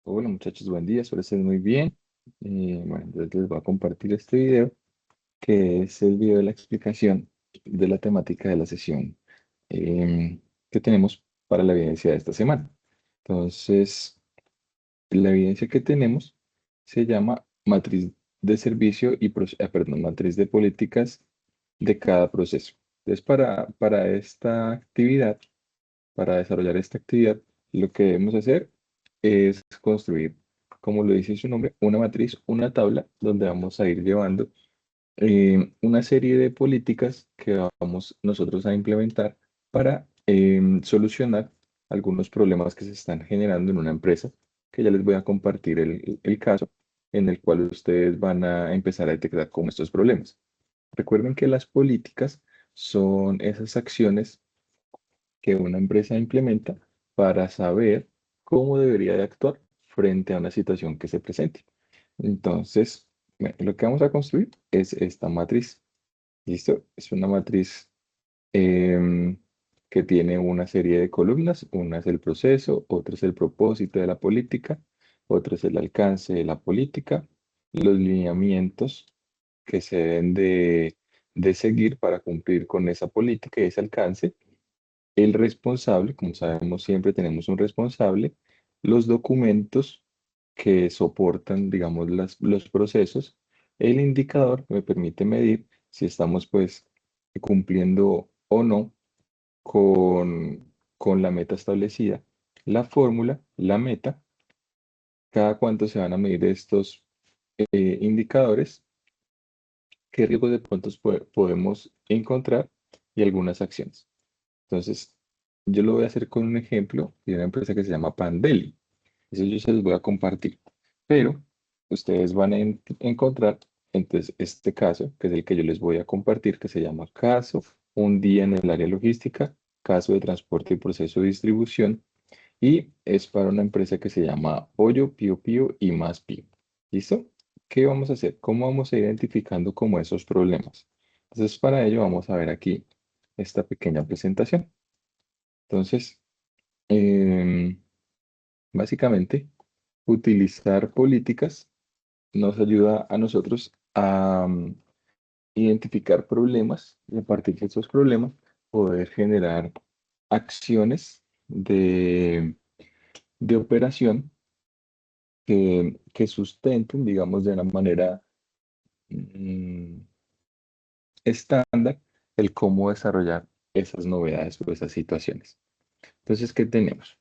Hola muchachos, buen día, espero estén muy bien. Bueno, entonces les voy a compartir este video, que es el video de la explicación de la temática de la sesión que tenemos para la evidencia de esta semana. Entonces, la evidencia que tenemos se llama matriz de servicio y, perdón, matriz de políticas de cada proceso. Entonces, para esta actividad, para desarrollar esta actividad, lo que debemos hacer es construir, como lo dice su nombre, una matriz, una tabla donde vamos a ir llevando una serie de políticas que vamos nosotros a implementar para solucionar algunos problemas que se están generando en una empresa, que ya les voy a compartir el caso en el cual ustedes van a empezar a detectar como estos problemas. Recuerden que las políticas son esas acciones que una empresa implementa para saber cómo debería de actuar frente a una situación que se presente. Entonces, bueno, lo que vamos a construir es esta matriz. ¿Listo? Es una matriz em, que tiene una serie de columnas. Una es el proceso, otra es el propósito de la política, otra es el alcance de la política, los lineamientos que se deben de seguir para cumplir con esa política y ese alcance, el responsable, como sabemos, siempre tenemos un responsable, los documentos que soportan, digamos, los procesos, el indicador que me permite medir si estamos, pues, cumpliendo o no con la meta establecida, la fórmula, la meta, cada cuánto se van a medir estos indicadores, qué riesgos de pronto podemos encontrar y algunas acciones. Entonces, yo lo voy a hacer con un ejemplo de una empresa que se llama Pandeli. Eso yo se los voy a compartir. Pero ustedes van a encontrar, entonces, este caso, que es el que yo les voy a compartir, que se llama caso, un día en el área logística, caso de transporte y proceso de distribución, y es para una empresa que se llama Pollo, Pío Pío y Más Pío. ¿Listo? ¿Qué vamos a hacer? ¿Cómo vamos a ir identificando como esos problemas? Entonces, para ello vamos a ver aquí esta pequeña presentación. Entonces, em, básicamente, utilizar políticas nos ayuda a nosotros a identificar problemas y a partir de esos problemas poder generar acciones de operación que sustenten, digamos, de una manera mm, estándar el cómo desarrollar esas novedades o esas situaciones. Entonces, ¿qué tenemos?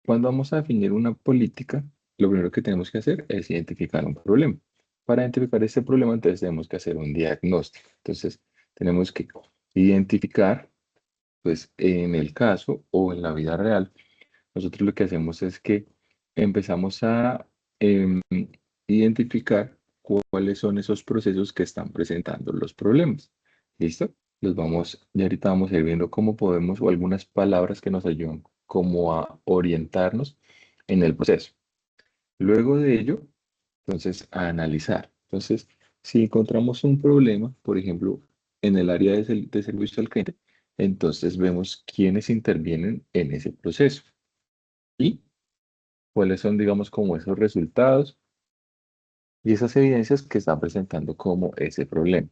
Cuando vamos a definir una política, lo primero que tenemos que hacer es identificar un problema. Para identificar este problema, entonces tenemos que hacer un diagnóstico. Entonces, tenemos que identificar, pues en el caso o en la vida real, nosotros lo que hacemos es que empezamos a identificar cuáles son esos procesos que están presentando los problemas. ¿Listo? Los vamos, y ahorita vamos a ir viendo cómo podemos, o algunas palabras que nos ayudan como a orientarnos en el proceso. Luego de ello, entonces, a analizar. Entonces, si encontramos un problema, por ejemplo, en el área de servicio al cliente, entonces vemos quiénes intervienen en ese proceso y cuáles son, digamos, como esos resultados y esas evidencias que están presentando como ese problema.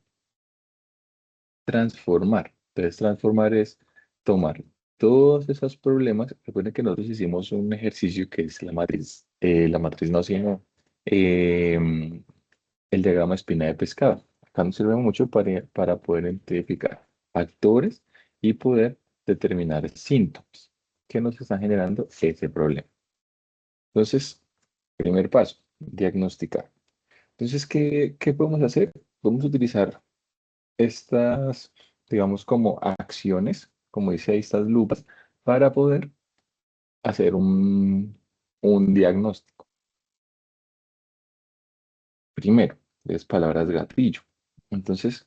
Transformar. Entonces, transformar es tomar todos esos problemas. Recuerden que nosotros hicimos un ejercicio que es la matriz no, sino em, el diagrama espina de pescado. Acá nos sirve mucho para poder identificar factores y poder determinar síntomas que nos están generando ese problema. Entonces, primer paso, diagnosticar. Entonces, ¿qué podemos hacer? Podemos utilizar estas, digamos, como acciones, como dice ahí, estas lupas, para poder hacer un diagnóstico. Primero, es palabras gatillo. Entonces,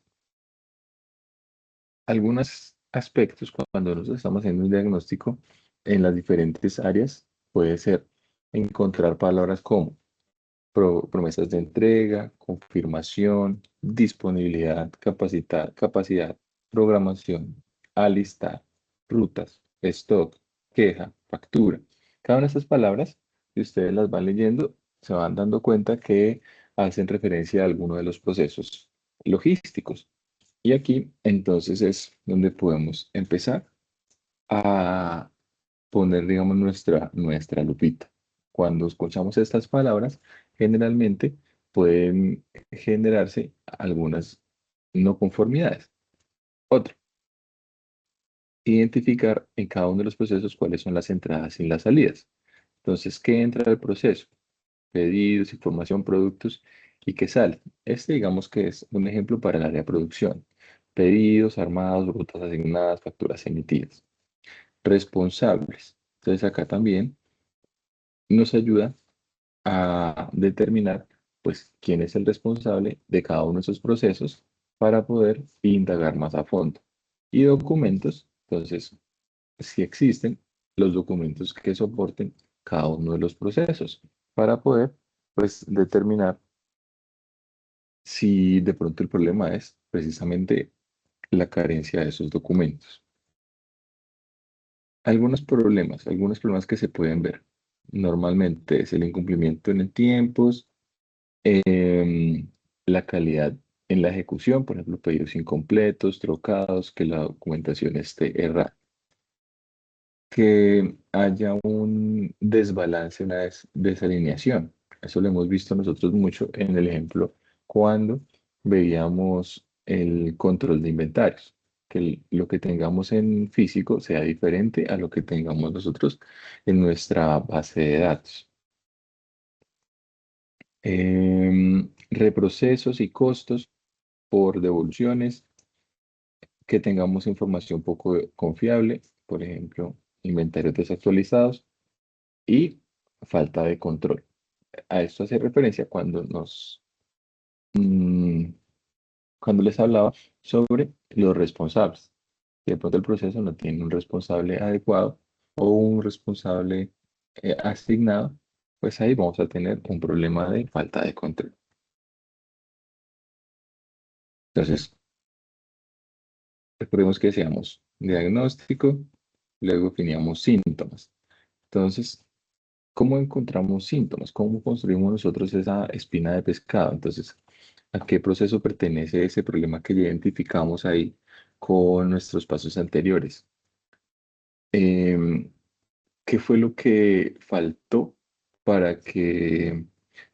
algunos aspectos cuando nosotros estamos haciendo un diagnóstico en las diferentes áreas puede ser encontrar palabras como promesas de entrega, confirmación, disponibilidad, capacidad, programación, alistar, rutas, stock, queja, factura. Cada una de estas palabras si ustedes las van leyendo, se van dando cuenta que hacen referencia a alguno de los procesos logísticos. Y aquí entonces es donde podemos empezar a poner, digamos, nuestra lupita. Cuando escuchamos estas palabras, generalmente pueden generarse algunas no conformidades. Otro, identificar en cada uno de los procesos cuáles son las entradas y las salidas. Entonces, ¿qué entra al proceso? Pedidos, información, productos y qué sale. Este digamos que es un ejemplo para el área de producción. Pedidos, armados, rutas asignadas, facturas emitidas. Responsables. Entonces acá también nos ayuda a determinar pues quién es el responsable de cada uno de esos procesos para poder indagar más a fondo. Y documentos, entonces, si existen los documentos que soporten cada uno de los procesos para poder pues determinar si de pronto el problema es precisamente la carencia de esos documentos. Algunos problemas que se pueden ver. Normalmente es el incumplimiento en el tiempos, em, la calidad en la ejecución, por ejemplo, pedidos incompletos, trocados, que la documentación esté errada, que haya un desbalance, una desalineación. Eso lo hemos visto nosotros mucho en el ejemplo cuando veíamos el control de inventarios, que lo que tengamos en físico sea diferente a lo que tengamos nosotros en nuestra base de datos. Reprocesos y costos por devoluciones, que tengamos información poco confiable, por ejemplo, inventarios desactualizados y falta de control. A esto hace referencia mm, cuando les hablaba sobre los responsables. Si de pronto el proceso no tiene un responsable adecuado o un responsable asignado, pues ahí vamos a tener un problema de falta de control. Entonces, recordemos que decíamos diagnóstico, luego teníamos síntomas. Entonces, ¿cómo encontramos síntomas? ¿Cómo construimos nosotros esa espina de pescado? Entonces, ¿a qué proceso pertenece ese problema que ya identificamos ahí con nuestros pasos anteriores? Em, ¿Qué fue lo que faltó para que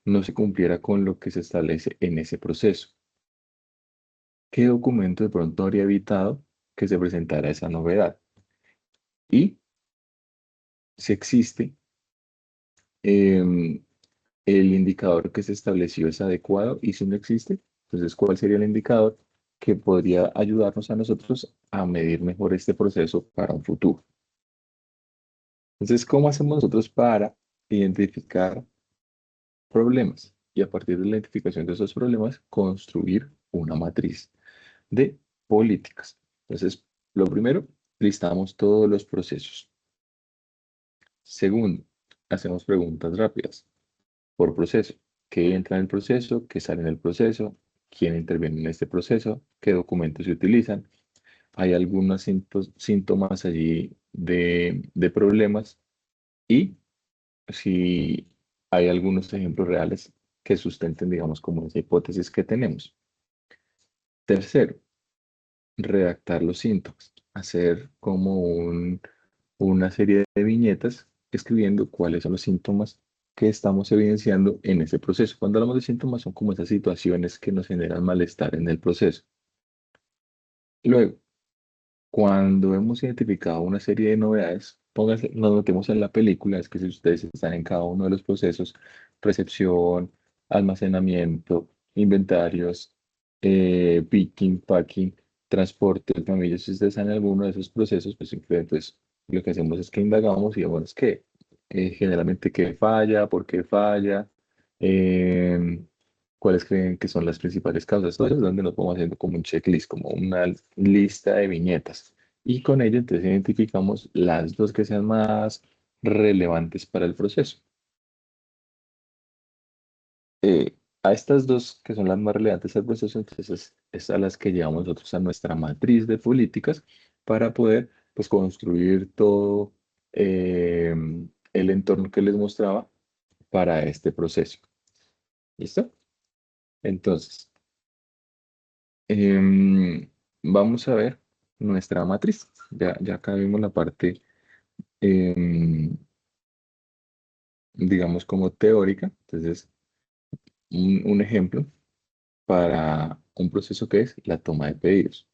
no se cumpliera con lo que se establece en ese proceso? ¿Qué documento de pronto habría evitado que se presentara esa novedad? Y si existe, em, el indicador que se estableció es adecuado, y si no existe, entonces, ¿cuál sería el indicador que podría ayudarnos a nosotros a medir mejor este proceso para un futuro? Entonces, ¿cómo hacemos nosotros para identificar problemas? Y a partir de la identificación de esos problemas, construir una matriz de políticas. Entonces, lo primero, listamos todos los procesos. Segundo, hacemos preguntas rápidas por proceso. ¿Qué entra en el proceso? ¿Qué sale en el proceso? ¿Quién interviene en este proceso? ¿Qué documentos se utilizan? Hay algunos síntomas allí de problemas, y si hay algunos ejemplos reales que sustenten, digamos, como esa hipótesis que tenemos. Tercero, redactar los síntomas. Hacer como una serie de viñetas escribiendo cuáles son los síntomas que estamos evidenciando en ese proceso. Cuando hablamos de síntomas, son como esas situaciones que nos generan malestar en el proceso. Luego, cuando hemos identificado una serie de novedades, pónganse, nos metemos en la película, es que si ustedes están en cada uno de los procesos, recepción, almacenamiento, inventarios, picking, packing, transporte, familia, si ustedes están en alguno de esos procesos, pues entonces lo que hacemos es que indagamos y bueno, es que generalmente qué falla, por qué falla, em, cuáles creen que son las principales causas. Todo eso es donde nos vamos haciendo como un checklist, como una lista de viñetas. Y con ello entonces identificamos las dos que sean más relevantes para el proceso. A estas dos que son las más relevantes al proceso, entonces es a las que llevamos nosotros a nuestra matriz de políticas para poder pues construir todo el entorno que les mostraba para este proceso. ¿Listo? Entonces, em, vamos a ver nuestra matriz. Ya acá vimos la parte, em, digamos, como teórica. Entonces, un ejemplo para un proceso que es la toma de pedidos.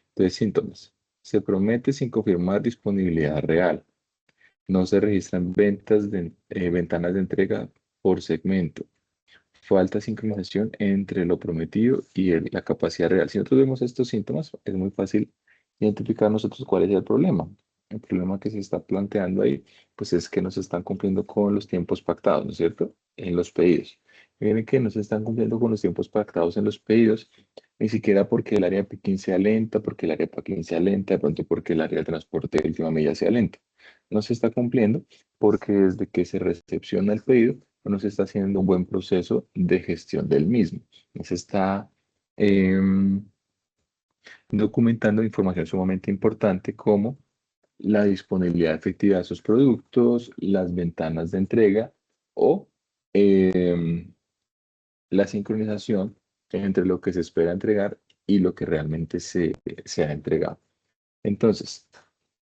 Entonces, síntomas. Se promete sin confirmar disponibilidad real. No se registran ventanas de entrega por segmento. Falta sincronización entre lo prometido y la capacidad real. Si nosotros vemos estos síntomas, es muy fácil identificar nosotros cuál es el problema. El problema que se está planteando ahí, pues es que no se están cumpliendo con los tiempos pactados, ¿no es cierto? En los pedidos. Miren que no se están cumpliendo con los tiempos pactados en los pedidos, ni siquiera porque el área de picking sea lenta, porque el área de packing sea lenta, de pronto porque el área de transporte de última milla sea lenta. No se está cumpliendo porque desde que se recepciona el pedido, no se está haciendo un buen proceso de gestión del mismo. No se está em, documentando información sumamente importante como la disponibilidad efectiva de esos productos, las ventanas de entrega o la sincronización entre lo que se espera entregar y lo que realmente se ha entregado. Entonces,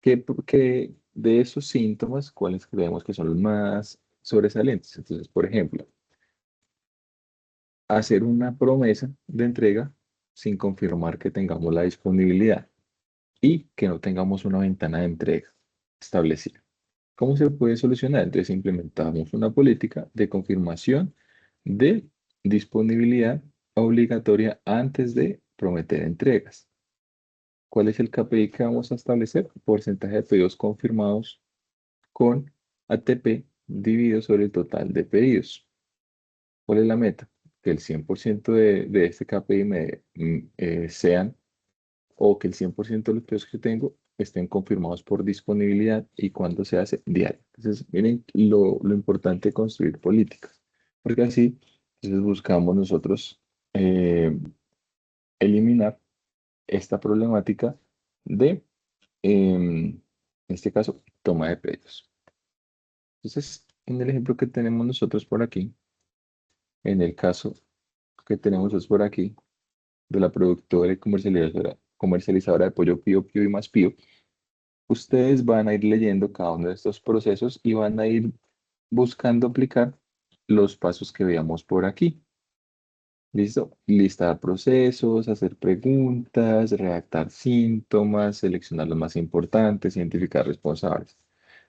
¿qué de esos síntomas, cuáles creemos que son los más sobresalientes? Entonces, por ejemplo, hacer una promesa de entrega sin confirmar que tengamos la disponibilidad y que no tengamos una ventana de entrega establecida. ¿Cómo se puede solucionar? Entonces implementamos una política de confirmación de disponibilidad obligatoria antes de prometer entregas. ¿Cuál es el KPI que vamos a establecer? Porcentaje de pedidos confirmados con ATP dividido sobre el total de pedidos. ¿Cuál es la meta? Que el 100% de este KPI sean, o que el 100% de los pedidos que tengo estén confirmados por disponibilidad y cuando se hace diario. Entonces, miren lo importante de construir políticas, porque así entonces buscamos nosotros eh, eliminar esta problemática de, en este caso, toma de pedidos. Entonces, en el ejemplo que tenemos nosotros por aquí, en el caso que tenemos nosotros por aquí, de la productora y comercializadora de pollo Pío Pío y Más Pío, ustedes van a ir leyendo cada uno de estos procesos y van a ir buscando aplicar los pasos que veamos por aquí. ¿Listo? Listar procesos, hacer preguntas, redactar síntomas, seleccionar los más importantes, identificar responsables.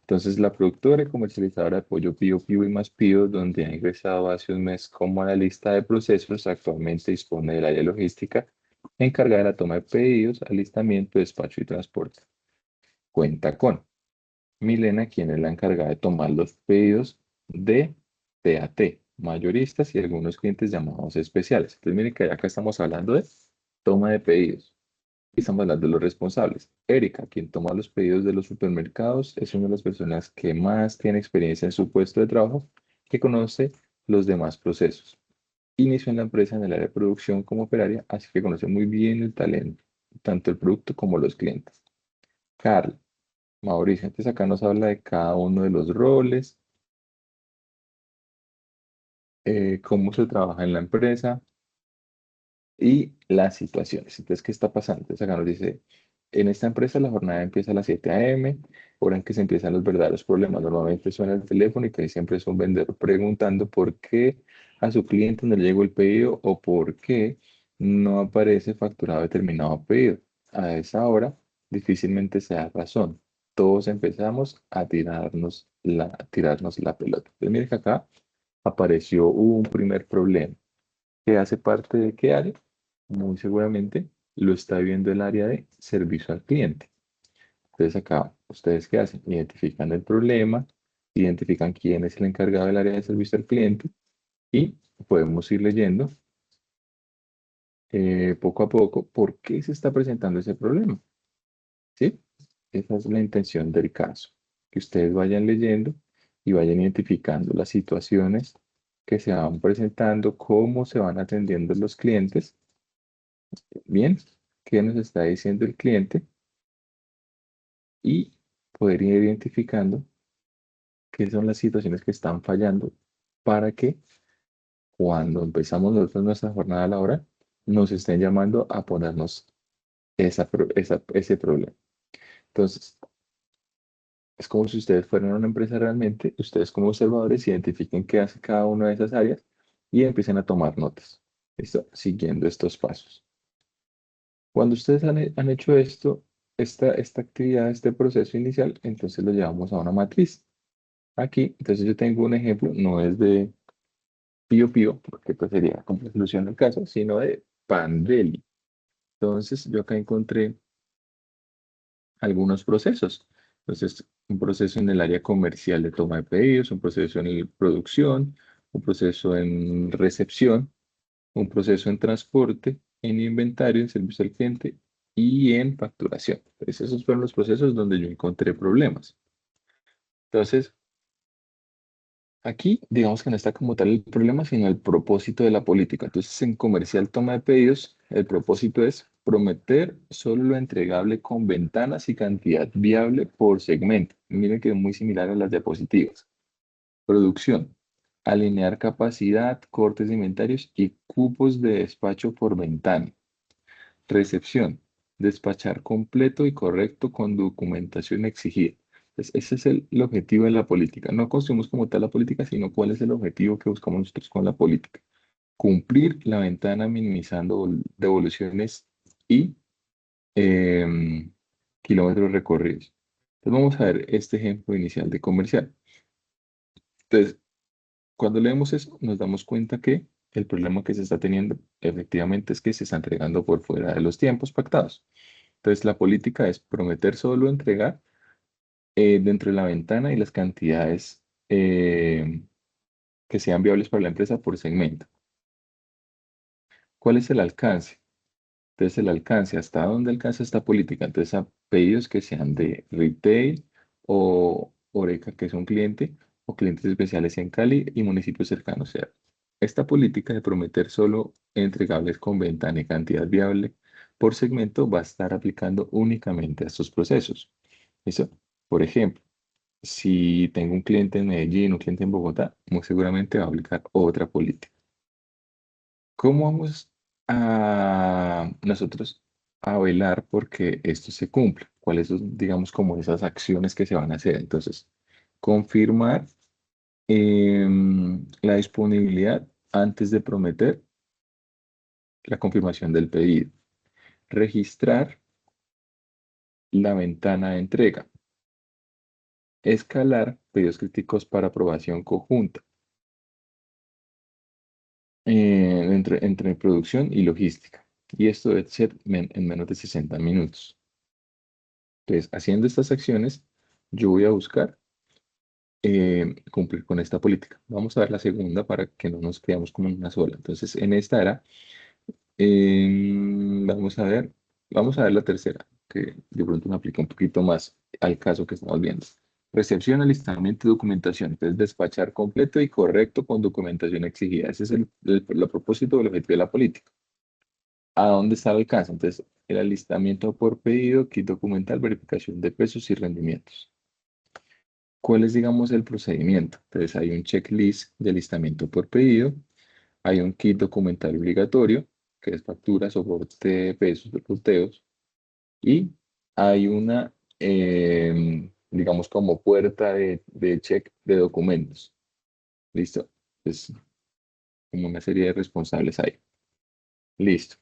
Entonces, la productora y comercializadora de pollo Pío Pío y Más Pío, donde ha ingresado hace un mes como analista de procesos, actualmente dispone del área logística encargada de la toma de pedidos, alistamiento, despacho y transporte. Cuenta con Milena, quien es la encargada de tomar los pedidos de TAT, mayoristas y algunos clientes llamados especiales. Entonces, miren que acá estamos hablando de toma de pedidos y estamos hablando de los responsables. Erika, quien toma los pedidos de los supermercados, es una de las personas que más tiene experiencia en su puesto de trabajo, que conoce los demás procesos. Inició en la empresa en el área de producción como operaria, así que conoce muy bien el talento, tanto el producto como los clientes. Carla, Mauricio, entonces acá nos habla de cada uno de los roles, cómo se trabaja en la empresa y las situaciones. Entonces, ¿qué está pasando? Entonces acá nos dice, en esta empresa la jornada empieza a las 7 a.m., hora en que se empiezan los verdaderos problemas. Normalmente suena el teléfono y que ahí siempre es un vendedor preguntando por qué a su cliente no le llegó el pedido o por qué no aparece facturado determinado pedido. A esa hora difícilmente se da razón. Todos empezamos a tirarnos la pelota. Entonces, mire que acá apareció un primer problema que hace parte de qué área. Muy seguramente lo está viendo el área de servicio al cliente. Entonces acá, ¿ustedes qué hacen? Identifican el problema, identifican quién es el encargado del área de servicio al cliente y podemos ir leyendo poco a poco por qué se está presentando ese problema. ¿Sí? Esa es la intención del caso, que ustedes vayan leyendo y vayan identificando las situaciones que se van presentando, cómo se van atendiendo los clientes. Bien, qué nos está diciendo el cliente y poder ir identificando qué son las situaciones que están fallando para que cuando empezamos nosotros nuestra jornada laboral, nos estén llamando a ponernos ese problema. Entonces, es como si ustedes fueran una empresa realmente, ustedes como observadores identifiquen qué hace cada una de esas áreas y empiecen a tomar notas. ¿Listo? Siguiendo estos pasos. Cuando ustedes han hecho esto, esta actividad, este proceso inicial, entonces lo llevamos a una matriz. Aquí, entonces yo tengo un ejemplo, no es de Pío Pío, porque pues sería como solución del caso, sino de Pandeli. Entonces yo acá encontré algunos procesos. Entonces, un proceso en el área comercial de toma de pedidos, un proceso en producción, un proceso en recepción, un proceso en transporte, en inventario, en servicio al cliente y en facturación. Entonces, esos fueron los procesos donde yo encontré problemas. Entonces, aquí, digamos que no está como tal el problema, sino el propósito de la política. Entonces, en comercial toma de pedidos, el propósito es prometer solo lo entregable con ventanas y cantidad viable por segmento. Miren que es muy similar a las diapositivas. Producción. Alinear capacidad, cortes de inventarios y cupos de despacho por ventana. Recepción. Despachar completo y correcto con documentación exigida. Ese es el objetivo de la política. No construimos como tal la política, sino cuál es el objetivo que buscamos nosotros con la política. Cumplir la ventana minimizando devoluciones y em, kilómetros recorridos. Entonces vamos a ver este ejemplo inicial de comercial. Entonces, cuando leemos eso, nos damos cuenta que el problema que se está teniendo efectivamente es que se está entregando por fuera de los tiempos pactados. Entonces, la política es prometer solo entregar dentro de la ventana y las cantidades que sean viables para la empresa por segmento. ¿Cuál es el alcance? Entonces, el alcance, ¿hasta dónde alcanza esta política? Entonces, a pedidos que sean de retail o Oreca, que es un cliente, o clientes especiales en Cali y municipios cercanos. O sea, esta política de prometer solo entregables con ventana y cantidad viable por segmento va a estar aplicando únicamente a estos procesos. ¿Listo? Por ejemplo, si tengo un cliente en Medellín, un cliente en Bogotá, muy seguramente va a aplicar otra política. ¿Cómo vamos a nosotros a velar porque esto se cumpla? ¿Cuáles son, digamos, como esas acciones que se van a hacer? Entonces, confirmar la disponibilidad antes de prometer la confirmación del pedido. Registrar la ventana de entrega. Escalar pedidos críticos para aprobación conjunta. Entre producción y logística. Y esto debe ser en menos de 60 minutos. Entonces, haciendo estas acciones, yo voy a buscar cumplir con esta política. Vamos a ver la segunda para que no nos quedemos como en una sola. Entonces, en esta era, vamos a ver la tercera, que de pronto me aplica un poquito más al caso que estamos viendo. Recepción, alistamiento y documentación. Entonces, despachar completo y correcto con documentación exigida. Ese es el propósito o el objetivo de la política. ¿A dónde está el alcance? Entonces, el alistamiento por pedido, kit documental, verificación de pesos y rendimientos. ¿Cuál es, digamos, el procedimiento? Entonces, hay un checklist de alistamiento por pedido, hay un kit documental obligatorio, que es factura, soporte de pesos, de costeos, y hay una, digamos, como puerta de check de documentos. ¿Listo? Es como una serie de responsables ahí. Listo.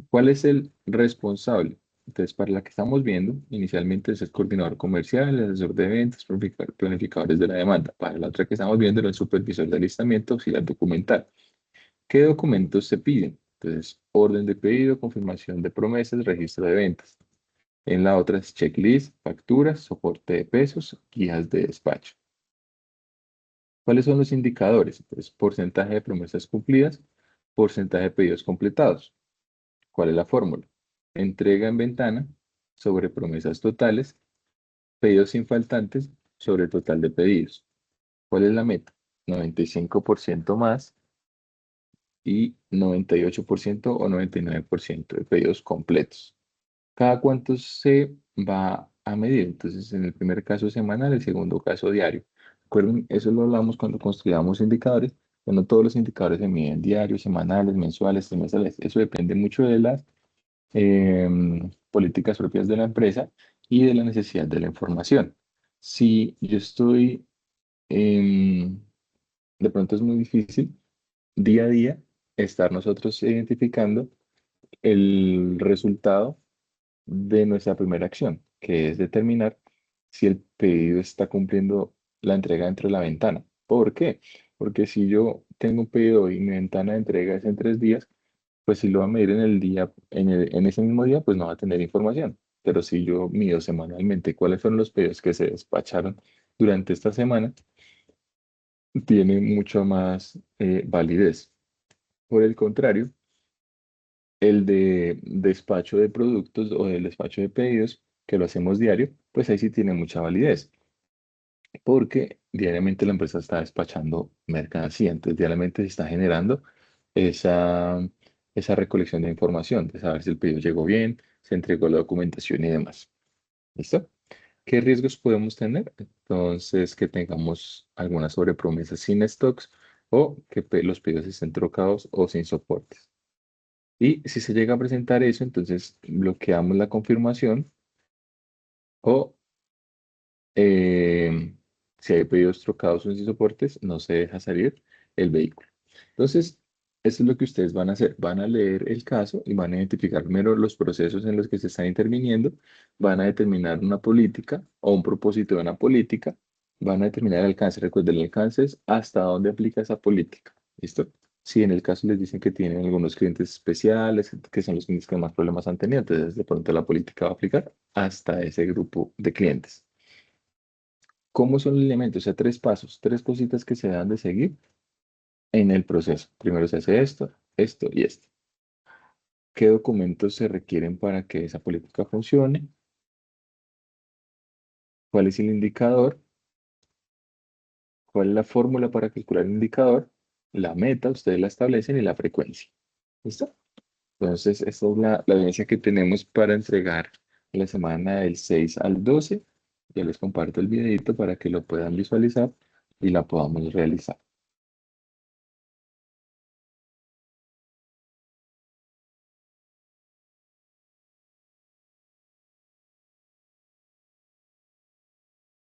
¿Cuál es el responsable? Entonces, para la que estamos viendo, inicialmente es el coordinador comercial, el asesor de ventas, planificadores de la demanda. Para la otra que estamos viendo, el supervisor de alistamiento, auxiliar documental. ¿Qué documentos se piden? Entonces, orden de pedido, confirmación de promesas, registro de ventas. En la otra es checklist, facturas, soporte de pesos, guías de despacho. ¿Cuáles son los indicadores? Entonces, porcentaje de promesas cumplidas, porcentaje de pedidos completados. ¿Cuál es la fórmula? Entrega en ventana sobre promesas totales, pedidos infaltantes sobre total de pedidos. ¿Cuál es la meta? 95% más y 98% o 99% de pedidos completos. ¿Cada cuánto se va a medir? Entonces, en el primer caso semanal, el segundo caso diario. Recuerden, eso lo hablamos cuando construíamos indicadores, que no todos los indicadores se miden diarios, semanales, mensuales, trimestrales. Eso depende mucho de las políticas propias de la empresa y de la necesidad de la información. Si yo estoy, em, de pronto es muy difícil día a día estar nosotros identificando el resultado de nuestra primera acción, que es determinar si el pedido está cumpliendo la entrega dentro de la ventana. ¿Por qué? Porque si yo tengo un pedido y mi ventana de entrega es en 3 días, pues si lo va a medir en el día, en ese mismo día, pues no va a tener información. Pero si yo mido semanalmente cuáles fueron los pedidos que se despacharon durante esta semana, tiene mucho más validez. Por el contrario, el de despacho de productos o del despacho de pedidos, que lo hacemos diario, pues ahí sí tiene mucha validez, porque diariamente la empresa está despachando mercancía, entonces diariamente se está generando esa, esa recolección de información, de saber si el pedido llegó bien, se entregó la documentación y demás. ¿Listo? ¿Qué riesgos podemos tener? Entonces, que tengamos algunas sobrepromesas sin stocks o que los pedidos estén trocados o sin soportes. Y si se llega a presentar eso, entonces bloqueamos la confirmación o si hay pedidos trocados o sin soportes, no se deja salir el vehículo. Entonces, eso es lo que ustedes van a hacer. Van a leer el caso y van a identificar primero los procesos en los que se están interviniendo, van a determinar una política o un propósito de una política, van a determinar el alcance. Recuerden, el alcance es hasta dónde aplica esa política. ¿Listo? Si en el caso les dicen que tienen algunos clientes especiales, que son los clientes que más problemas han tenido, entonces de pronto la política va a aplicar hasta ese grupo de clientes. ¿Cómo son los elementos? O sea, 3 pasos, 3 cositas que se deben de seguir en el proceso. Primero se hace esto, esto y esto. ¿Qué documentos se requieren para que esa política funcione? ¿Cuál es el indicador? ¿Cuál es la fórmula para calcular el indicador? La meta, ustedes la establecen y la frecuencia. ¿Listo? Entonces, esta es la evidencia que tenemos para entregar la semana del 6 al 12. Ya les comparto el videito para que lo puedan visualizar y la podamos realizar.